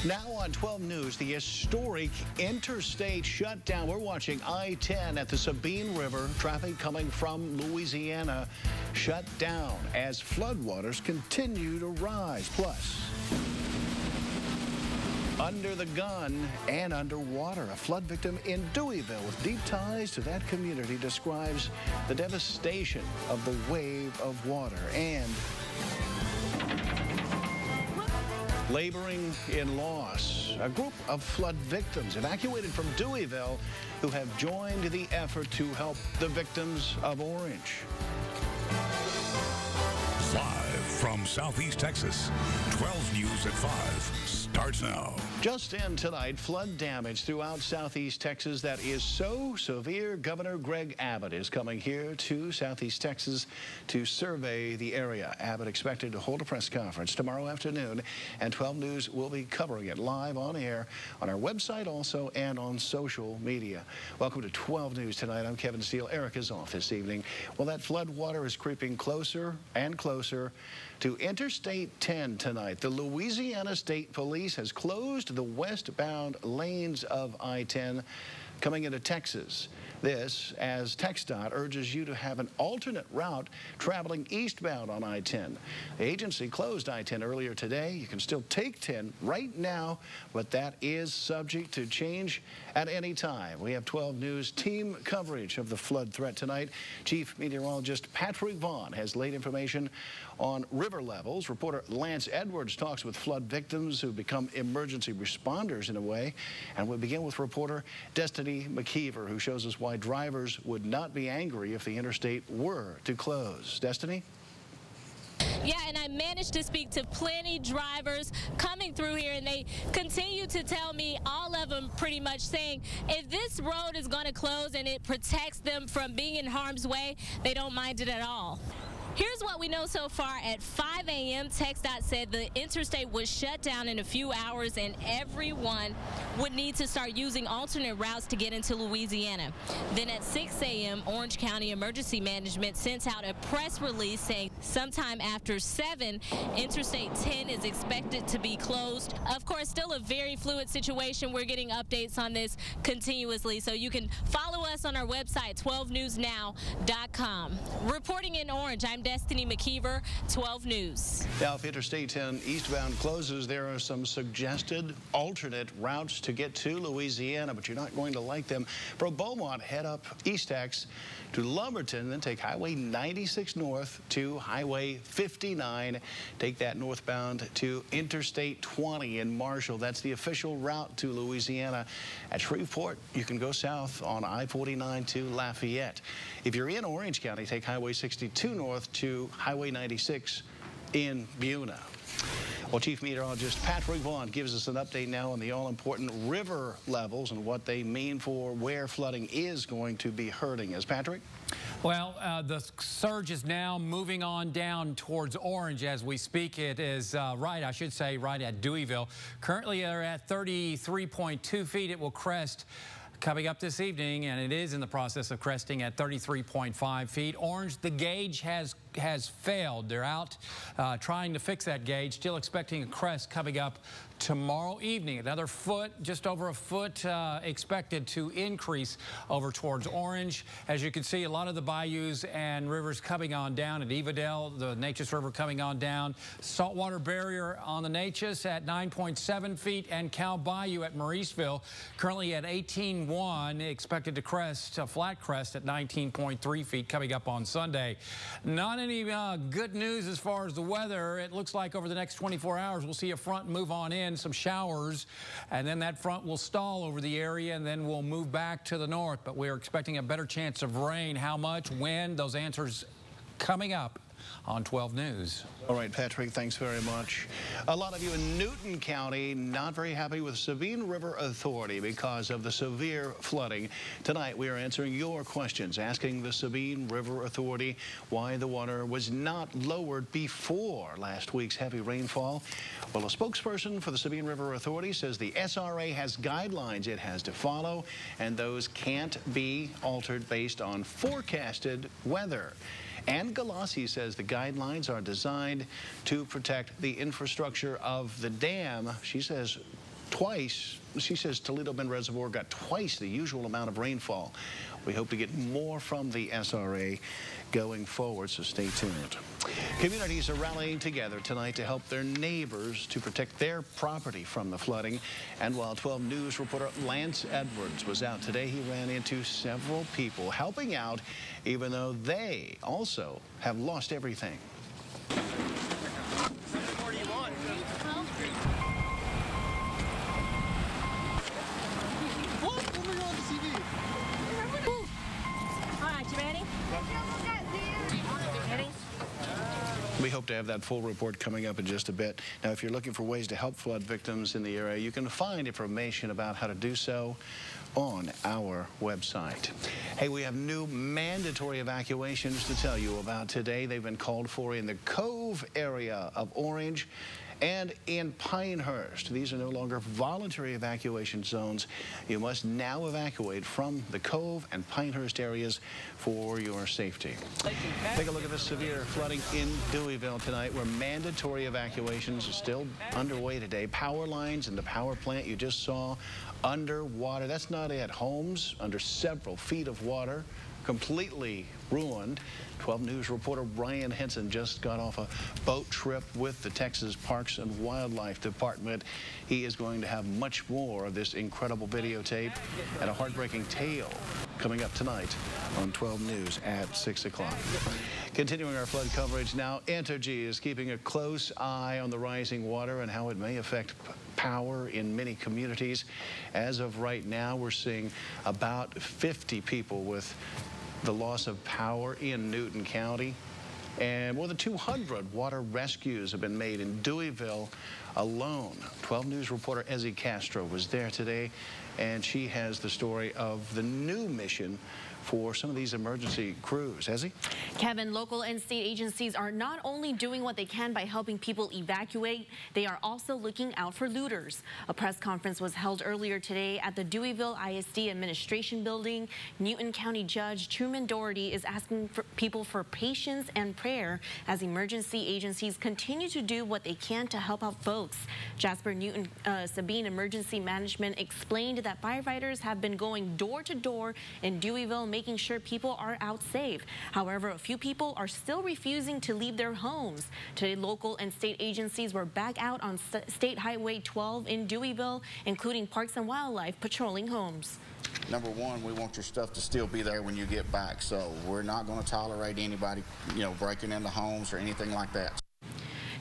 Now on 12 News, the historic interstate shutdown. We're watching I-10 at the Sabine River. Traffic coming from Louisiana shut down as floodwaters continue to rise. Plus, under the gun and underwater, a flood victim in Deweyville with deep ties to that community describes the devastation of the wave of water. And laboring in loss, a group of flood victims evacuated from Deweyville who have joined the effort to help the victims of Orange. Live from Southeast Texas, 12 News at 5 starts now. Just in tonight, flood damage throughout Southeast Texas that is so severe, Governor Greg Abbott is coming here to Southeast Texas to survey the area. Abbott expected to hold a press conference tomorrow afternoon, and 12 News will be covering it live on air on our website also and on social media. Welcome to 12 News tonight. I'm Kevin Steele. Erica's off this evening. Well, that flood water is creeping closer and closer to Interstate 10 tonight. The Louisiana State Police has closed the westbound lanes of I-10 coming into Texas. This as TxDOT urges you to have an alternate route traveling eastbound on I-10. The agency closed I-10 earlier today. You can still take 10 right now, but that is subject to change at any time. We have 12 News team coverage of the flood threat tonight. Chief Meteorologist Patrick Vaughn has late information on river levels. Reporter Lance Edwards talks with flood victims who become emergency responders in a way. And we'll begin with reporter Destiny McKeever, who shows us why drivers would not be angry if the interstate were to close. Destiny? Yeah, and I managed to speak to plenty drivers coming through here, and they continue to tell me, all of them pretty much saying, if this road is going to close and it protects them from being in harm's way, they don't mind it at all. Here's what we know so far. At 5 a.m., TxDOT said the interstate was shut down in a few hours and everyone would need to start using alternate routes to get into Louisiana. Then at 6 a.m., Orange County Emergency Management sent out a press release saying sometime after 7, Interstate 10 is expected to be closed. Of course, still a very fluid situation. We're getting updates on this continuously, so you can follow us on our website, 12newsnow.com. Reporting in Orange, I'm Destiny McKeever, 12 News. Now, if Interstate 10 eastbound closes, there are some suggested alternate routes to get to Louisiana, but you're not going to like them. From Beaumont, head up East Tex to Lumberton, then take Highway 96 north to Highway 59. Take that northbound to Interstate 20 in Marshall. That's the official route to Louisiana. At Shreveport, you can go south on I-49 to Lafayette. If you're in Orange County, take Highway 62 north to Highway 96 in Buna. Well, Chief Meteorologist Patrick Vaughn gives us an update now on the all-important river levels and what they mean for where flooding is going to be hurting us. Patrick? Well, the surge is now moving on down towards Orange as we speak. It is right at Deweyville. Currently, they're at 33.2 feet. It will crest coming up this evening, and it is in the process of cresting at 33.5 feet. Orange, the gauge has failed. They're out trying to fix that gauge. Still expecting a crest coming up tomorrow evening. Another foot, just over a foot, expected to increase over towards Orange. As you can see, a lot of the bayous and rivers coming on down at Evadale, the Natchez River coming on down. Saltwater barrier on the Natchez at 9.7 feet, and Cal Bayou at Mauriceville currently at 18.1, expected to crest, a flat crest at 19.3 feet coming up on Sunday. Not any good news as far as the weather. It looks like over the next 24 hours we'll see a front move on in, some showers, and then that front will stall over the area, and then we'll move back to the north. But we're expecting a better chance of rain. How much, when, those answers coming up on 12 News. All right, Patrick, thanks very much. A lot of you in Newton County not very happy with Sabine River Authority because of the severe flooding. Tonight, we are answering your questions, asking the Sabine River Authority why the water was not lowered before last week's heavy rainfall. Well, a spokesperson for the Sabine River Authority says the SRA has guidelines it has to follow, and those can't be altered based on forecasted weather. Ann Galassi says the guidelines are designed to protect the infrastructure of the dam. She says twice. She says Toledo Bend Reservoir got twice the usual amount of rainfall. We hope to get more from the SRA going forward, so stay tuned. Communities are rallying together tonight to help their neighbors to protect their property from the flooding. And while 12 News reporter Lance Edwards was out today, he ran into several people helping out, even though they also have lost everything. We hope to have that full report coming up in just a bit. Now, if you're looking for ways to help flood victims in the area, you can find information about how to do so on our website. Hey, we have new mandatory evacuations to tell you about today. They've been called for in the Cove area of Orange and in Pinehurst. These are no longer voluntary evacuation zones. You must now evacuate from the Cove and Pinehurst areas for your safety. Take a look at the severe flooding in Deweyville tonight, where mandatory evacuations are still underway today. Power lines and the power plant you just saw underwater. That's not it. Homes under several feet of water, completely ruined. 12 News reporter Ryan Henson just got off a boat trip with the Texas Parks and Wildlife Department. He is going to have much more of this incredible videotape and a heartbreaking tale coming up tonight on 12 News at 6 o'clock. Continuing our flood coverage now, Entergy is keeping a close eye on the rising water and how it may affect power in many communities. As of right now, we're seeing about 50 people with the loss of power in Newton County, and more than 200 water rescues have been made in Deweyville alone. 12 News reporter Ezzy Castro was there today, and she has the story of the new mission for some of these emergency crews. Ezzy? Kevin, local and state agencies are not only doing what they can by helping people evacuate, they are also looking out for looters. A press conference was held earlier today at the Deweyville ISD Administration Building. Newton County Judge Truman Doherty is asking people for patience and prayer as emergency agencies continue to do what they can to help out folks. Jasper Newton Sabine Emergency Management explained that firefighters have been going door to door in Deweyville, making sure people are out safe. However, a few people are still refusing to leave their homes. Today, local and state agencies were back out on State Highway 12 in Deweyville, including Parks and Wildlife patrolling homes. Number one, we want your stuff to still be there when you get back, so we're not going to tolerate anybody, breaking into homes or anything like that.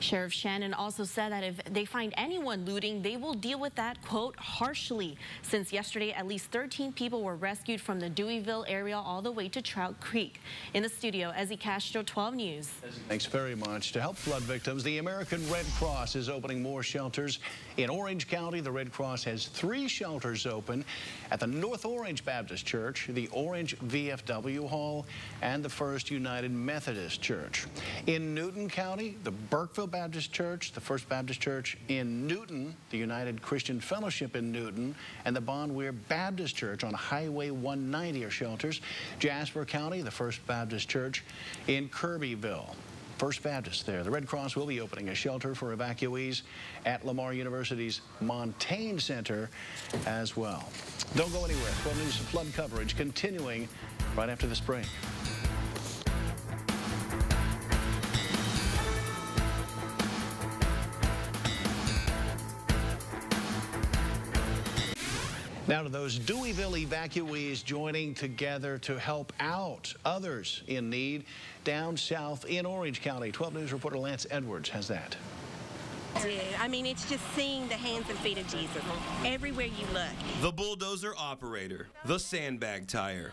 Sheriff Shannon also said that if they find anyone looting, they will deal with that, quote, harshly. Since yesterday, at least 13 people were rescued from the Deweyville area all the way to Trout Creek. In the studio, Ezzy Castro, 12 News. Thanks very much. To help flood victims, the American Red Cross is opening more shelters. In Orange County, the Red Cross has 3 shelters open at the North Orange Baptist Church, the Orange VFW Hall, and the First United Methodist Church. In Newton County, the Burkeville Baptist Church, the First Baptist Church in Newton, the United Christian Fellowship in Newton, and the Bonweir Baptist Church on Highway 190 are shelters. Jasper County, the First Baptist Church in Kirbyville. First Baptist there. The Red Cross will be opening a shelter for evacuees at Lamar University's Montaigne Center as well. Don't go anywhere. 12 News flood coverage continuing right after this break. Now to those Deweyville evacuees joining together to help out others in need down south in Orange County. 12 News reporter Lance Edwards has that. I mean, it's just seeing the hands and feet of Jesus everywhere you look. The bulldozer operator, the sandbag tire,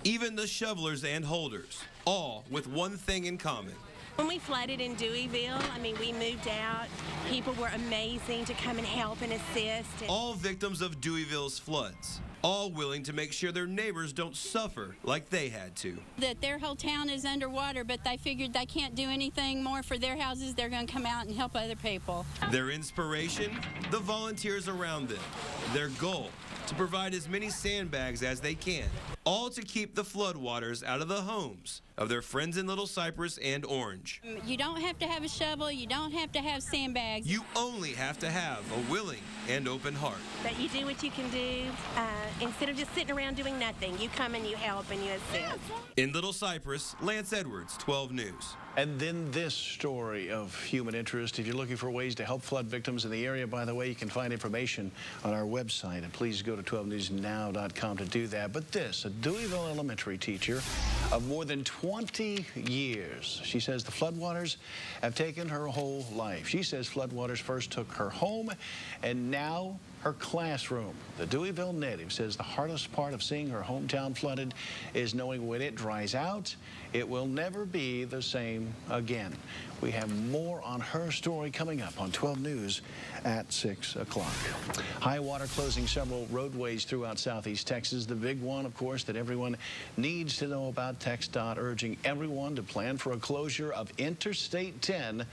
even the shovelers and holders, all with one thing in common. When we flooded in Deweyville, I mean, we moved out. People were amazing to come and help and assist. All victims of Deweyville's floods, all willing to make sure their neighbors don't suffer like they had to. That their whole town is underwater, but they figured they can't do anything more for their houses. They're going to come out and help other people. Their inspiration, the volunteers around them. Their goal, to provide as many sandbags as they can all to keep the floodwaters out of the homes of their friends in Little Cypress and Orange. You don't have to have a shovel. You don't have to have sandbags. You only have to have a willing and open heart. But you do what you can do. Instead of just sitting around doing nothing, you come and you help and you assist. In Little Cypress, Lance Edwards, 12 News. And then this story of human interest. If you're looking for ways to help flood victims in the area, by the way, you can find information on our website. And please go to 12newsnow.com to do that. But this, a Deweyville elementary teacher of more than 20 years. She says the floodwaters have taken her whole life. She says floodwaters first took her home and now her classroom. The Deweyville native says the hardest part of seeing her hometown flooded is knowing when it dries out, it will never be the same again. We have more on her story coming up on 12 News at 6 o'clock. High water closing several roadways throughout southeast Texas. The big one, of course, that everyone needs to know about. TxDOT urging everyone to plan for a closure of Interstate 10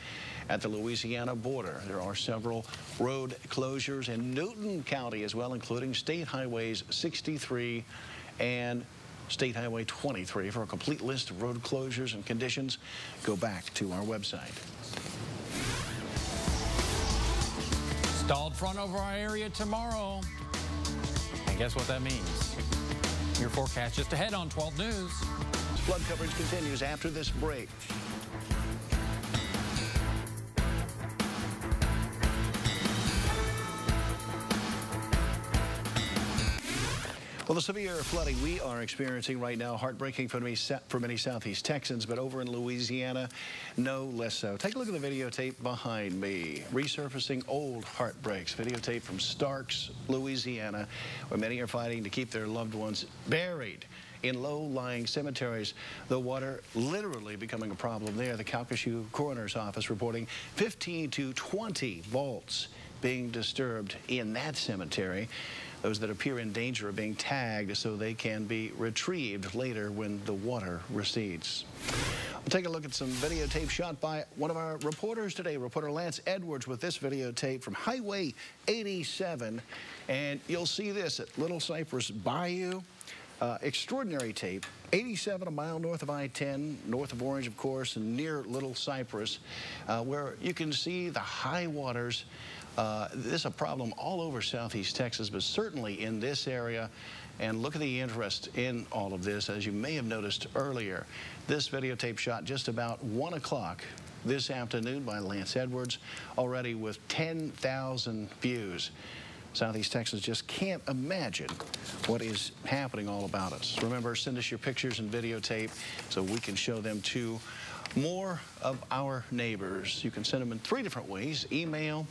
at the Louisiana border. There are several road closures in Newton County as well, including State Highways 63 and State Highway 23. For a complete list of road closures and conditions, go back to our website. Stalled front over our area tomorrow. And guess what that means? Your forecast just ahead on 12 News. Flood coverage continues after this break. Well, the severe flooding we are experiencing right now, heartbreaking for many southeast Texans, but over in Louisiana, no less so. Take a look at the videotape behind me. Resurfacing old heartbreaks. Videotape from Starks, Louisiana, where many are fighting to keep their loved ones buried in low-lying cemeteries. The water literally becoming a problem there. The Calcasieu Coroner's Office reporting 15 to 20 vaults being disturbed in that cemetery. Those that appear in danger are being tagged so they can be retrieved later when the water recedes. We'll take a look at some videotape shot by one of our reporters today, reporter Lance Edwards, with this videotape from Highway 87. And you'll see this at Little Cypress Bayou. Extraordinary tape. 87, a mile north of I-10, north of Orange, of course, and near Little Cypress, where you can see the high waters. This is a problem all over southeast Texas, but certainly in this area. And look at the interest in all of this, as you may have noticed earlier. This videotape shot just about 1 o'clock this afternoon by Lance Edwards, already with 10,000 views. Southeast Texas just can't imagine what is happening all about us. Remember, send us your pictures and videotape so we can show them to more of our neighbors. You can send them in 3 different ways. Email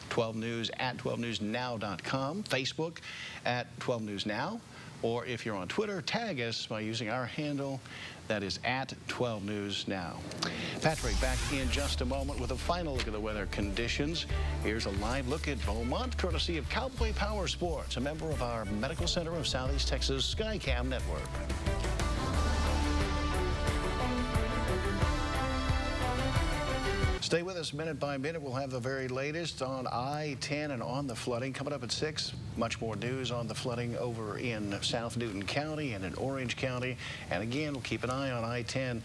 12news at 12newsnow.com, Facebook at 12newsnow, or if you're on Twitter, tag us by using our handle, that is at 12newsnow. Patrick back in just a moment with a final look at the weather conditions. Here's a live look at Beaumont, courtesy of Cowboy Power Sports, a member of our Medical Center of Southeast Texas SkyCam network. Stay with us minute by minute. We'll have the very latest on I-10 and on the flooding. Coming up at 6, much more news on the flooding over in South Newton County and in Orange County. And again, we'll keep an eye on I-10.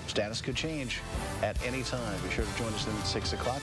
Status could change at any time. Be sure to join us then at 6 o'clock.